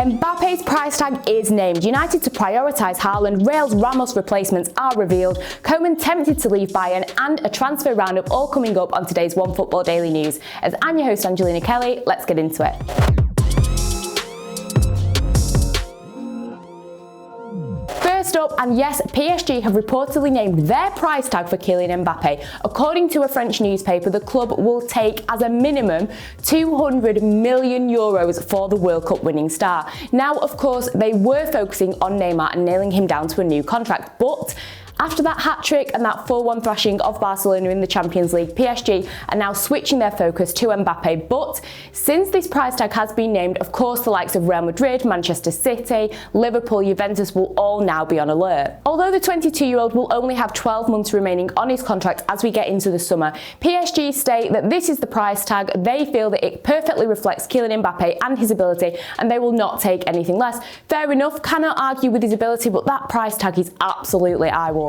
Mbappe's price tag is named. United to prioritise Haaland, Real's Ramos replacements are revealed, Coman tempted to leave Bayern, and a transfer roundup all coming up on today's OneFootball Daily News. As I'm your host Angelina Kelly, let's get into it. First up, and yes, PSG have reportedly named their price tag for Kylian Mbappe. According to a French newspaper, the club will take as a minimum €200 million for the World Cup winning star. Now, of course, they were focusing on Neymar and nailing him down to a new contract, but after that hat-trick and that 4-1 thrashing of Barcelona in the Champions League, PSG are now switching their focus to Mbappe. But since this price tag has been named, of course, the likes of Real Madrid, Manchester City, Liverpool, Juventus will all now be on alert. Although the 22-year-old will only have 12 months remaining on his contract as we get into the summer, PSG state that this is the price tag. They feel that it perfectly reflects Kylian Mbappe and his ability, and they will not take anything less. Fair enough, cannot argue with his ability, but that price tag is absolutely eye-watering.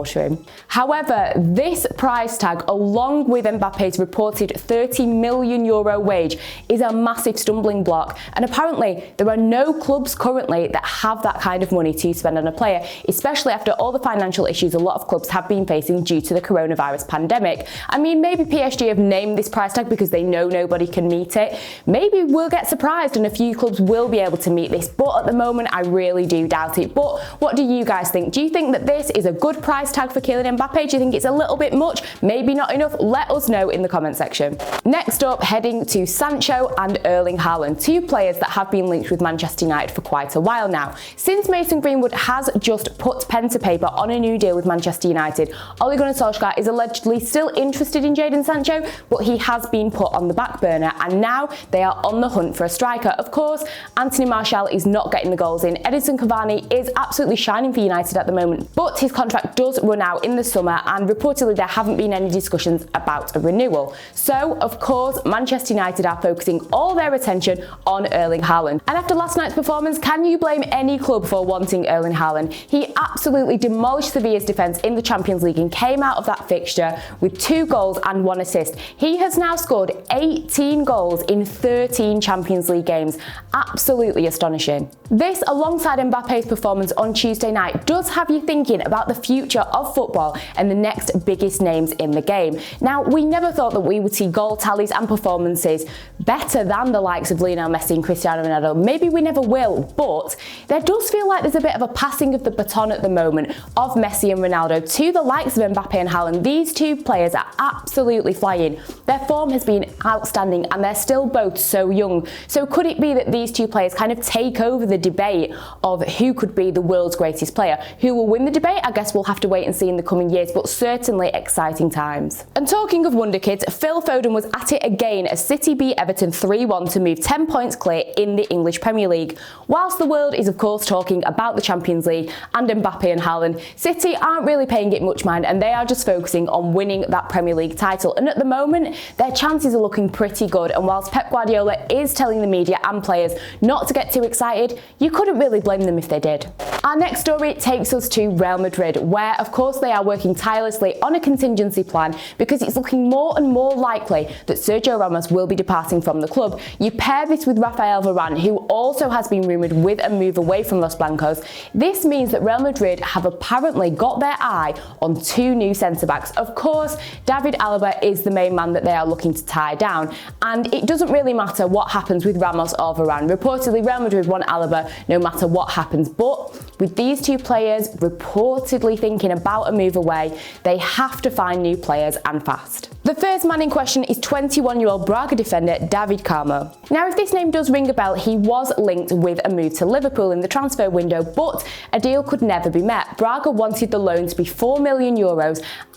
However, this price tag, along with Mbappe's reported €30 million wage, is a massive stumbling block, and apparently there are no clubs currently that have that kind of money to spend on a player, especially after all the financial issues a lot of clubs have been facing due to the coronavirus pandemic. I mean, maybe PSG have named this price tag because they know nobody can meet it. Maybe we'll get surprised and a few clubs will be able to meet this, but at the moment I really do doubt it. But what do you guys think? Do you think that this is a good price tag for Kylian Mbappe? Do you think it's a little bit much? Maybe not enough? Let us know in the comment section. Next up, heading to Sancho and Erling Haaland, two players that have been linked with Manchester United for quite a while now. Since Mason Greenwood has just put pen to paper on a new deal with Manchester United, Ole Gunnar Solskjaer is allegedly still interested in Jadon Sancho, but he has been put on the back burner, and now they are on the hunt for a striker. Of course, Anthony Martial is not getting the goals in. Edinson Cavani is absolutely shining for United at the moment, but his contract does run out in the summer, and reportedly there haven't been any discussions about a renewal. So, of course, Manchester United are focusing all their attention on Erling Haaland. And after last night's performance, can you blame any club for wanting Erling Haaland? He absolutely demolished Sevilla's defence in the Champions League and came out of that fixture with 2 goals and 1 assist. He has now scored 18 goals in 13 Champions League games. Absolutely astonishing. This, alongside Mbappe's performance on Tuesday night, does have you thinking about the future of football and the next biggest names in the game. Now, we never thought that we would see goal tallies and performances better than the likes of Lionel Messi and Cristiano Ronaldo. Maybe we never will, but there does feel like there's a bit of a passing of the baton at the moment of Messi and Ronaldo to the likes of Mbappe and Haaland. These two players are absolutely flying. Their form has been outstanding and they're still both so young. So could it be that these two players kind of take over the debate of who could be the world's greatest player? Who will win the debate? I guess we'll have to wait and see in the coming years, but certainly exciting times. And talking of wonder kids, Phil Foden was at it again as City beat Everton 3-1 to move 10 points clear in the English Premier League. Whilst the world is of course talking about the Champions League and Mbappe and Haaland, City aren't really paying it much mind and they are just focusing on winning that Premier League title. And at the moment, their chances are looking pretty good. And whilst Pep Guardiola is telling the media and players not to get too excited, you couldn't really blame them if they did. Our next story takes us to Real Madrid, where of course they are working tirelessly on a contingency plan because it's looking more and more likely that Sergio Ramos will be departing from the club. You pair this with Rafael Varane, who also has been rumoured with a move away from Los Blancos. This means that Real Madrid have apparently got their eye on 2 new centre-backs. Of course, David Alaba is the main man that they are looking to tie down, and it doesn't really matter what happens with Ramos or Varane. Reportedly, Real Madrid want Alaba no matter what happens, but with these 2 players reportedly thinking about a move away, they have to find new players and fast. The first man in question is 21-year-old Braga defender David Carmo. Now, if this name does ring a bell, he was linked with a move to Liverpool in the transfer window, but a deal could never be met. Braga wanted the loan to be €4 million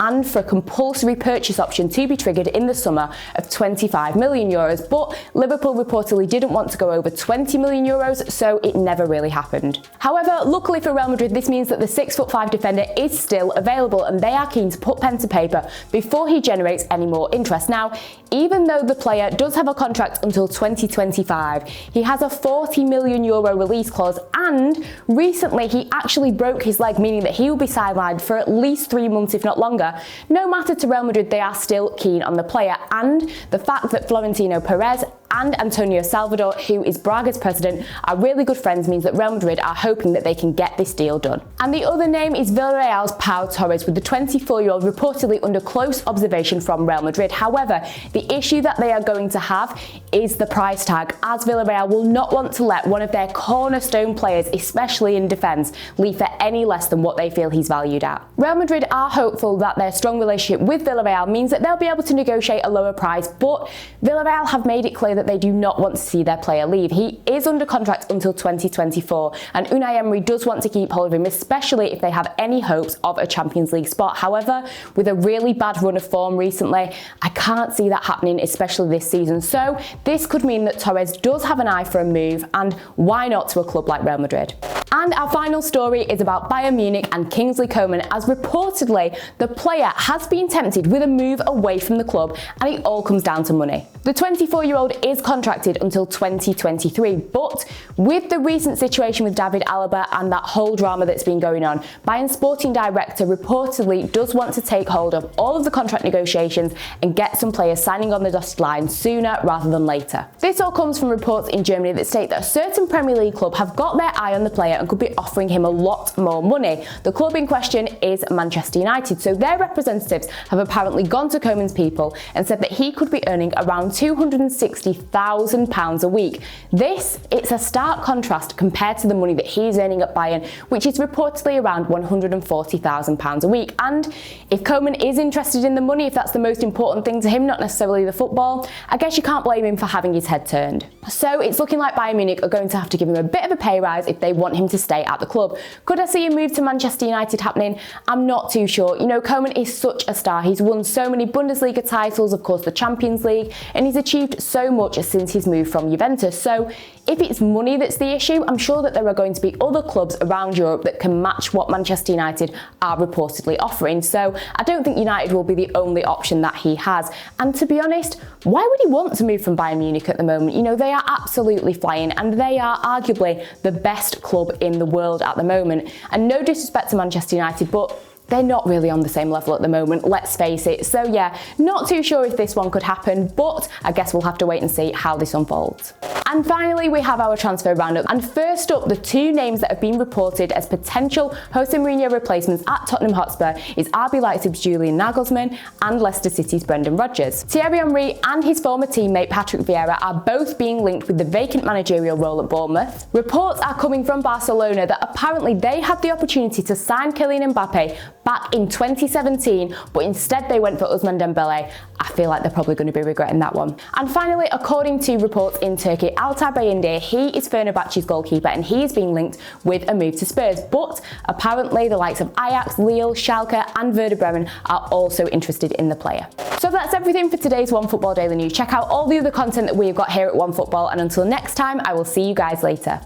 and for a compulsory purchase option to be triggered in the summer of €25 million, but Liverpool reportedly didn't want to go over €20 million, so it never really happened. However, luckily for Real Madrid, this means that the 6'5" defender is still available and they are keen to put pen to paper before he generates any more interest. Now, even though the player does have a contract until 2025, he has a €40 million release clause, and recently he actually broke his leg, meaning that he will be sidelined for at least 3 months, if not longer. No matter to Real Madrid, they are still keen on the player, and the fact that Florentino Perez and Antonio Salvador, who is Braga's president, are really good friends, means that Real Madrid are hoping that they can get this deal done. And the other name is Villarreal's Pau Torres, with the 24-year-old reportedly under close observation from Real Madrid. However, the issue that they are going to have is the price tag, as Villarreal will not want to let one of their cornerstone players, especially in defence, leave for any less than what they feel he's valued at. Real Madrid are hopeful that their strong relationship with Villarreal means that they'll be able to negotiate a lower price, but Villarreal have made it clear that they do not want to see their player leave. He is under contract until 2024, and Unai Emery does want to keep hold of him, especially if they have any hopes of a Champions League spot. However, with a really bad run of form recently, I can't see that happening, especially this season. So this could mean that Torres does have an eye for a move, and why not to a club like Real Madrid? And our final story is about Bayern Munich and Kingsley Coman, as reportedly the player has been tempted with a move away from the club, and it all comes down to money. The 24-year-old is contracted until 2023, but with the recent situation with David Alaba and that whole drama that's been going on, Bayern's sporting director reportedly does want to take hold of all of the contract negotiations and get some players signing on the dotted line sooner rather than later. This all comes from reports in Germany that state that a certain Premier League club have got their eye on the player and could be offering him a lot more money. The club in question is Manchester United, so their representatives have apparently gone to Coman's people and said that he could be earning around £260,000 a week. It's a stark contrast compared to the money that he's earning at Bayern, which is reportedly around £140,000 a week. And if Coman is interested in the money, if that's the most important thing to him, not necessarily the football, I guess you can't blame him for having his head turned. So it's looking like Bayern Munich are going to have to give him a bit of a pay rise if they want him to stay at the club. Could I see a move to Manchester United happening? I'm not too sure. You know, Coman is such a star. He's won so many Bundesliga titles, of course the Champions League, and he's achieved so much since his move from Juventus. So if it's money that's the issue, I'm sure that there are going to be other clubs around Europe that can match what Manchester United are reportedly offering. So I don't think United will be the only option that he has. And to be honest, why would he want to move from Bayern Munich at the moment? You know, they are absolutely flying, and they are arguably the best club in the world at the moment. And no disrespect to Manchester United, but they're not really on the same level at the moment, let's face it. So yeah, not too sure if this one could happen, but I guess we'll have to wait and see how this unfolds. And finally, we have our transfer roundup. And first up, the two names that have been reported as potential Jose Mourinho replacements at Tottenham Hotspur is RB Leipzig's Julian Nagelsmann and Leicester City's Brendan Rodgers. Thierry Henry and his former teammate Patrick Vieira are both being linked with the vacant managerial role at Bournemouth. Reports are coming from Barcelona that apparently they had the opportunity to sign Kylian Mbappe back in 2017, but instead they went for Ousmane Dembele. I feel like they're probably going to be regretting that one. And finally, according to reports in Turkey, Altay Bayındır, he is Fenerbahçe's goalkeeper, and he is being linked with a move to Spurs. But apparently the likes of Ajax, Lille, Schalke and Werder Bremen are also interested in the player. So that's everything for today's OneFootball Daily News. Check out all the other content that we've got here at OneFootball, and until next time, I will see you guys later.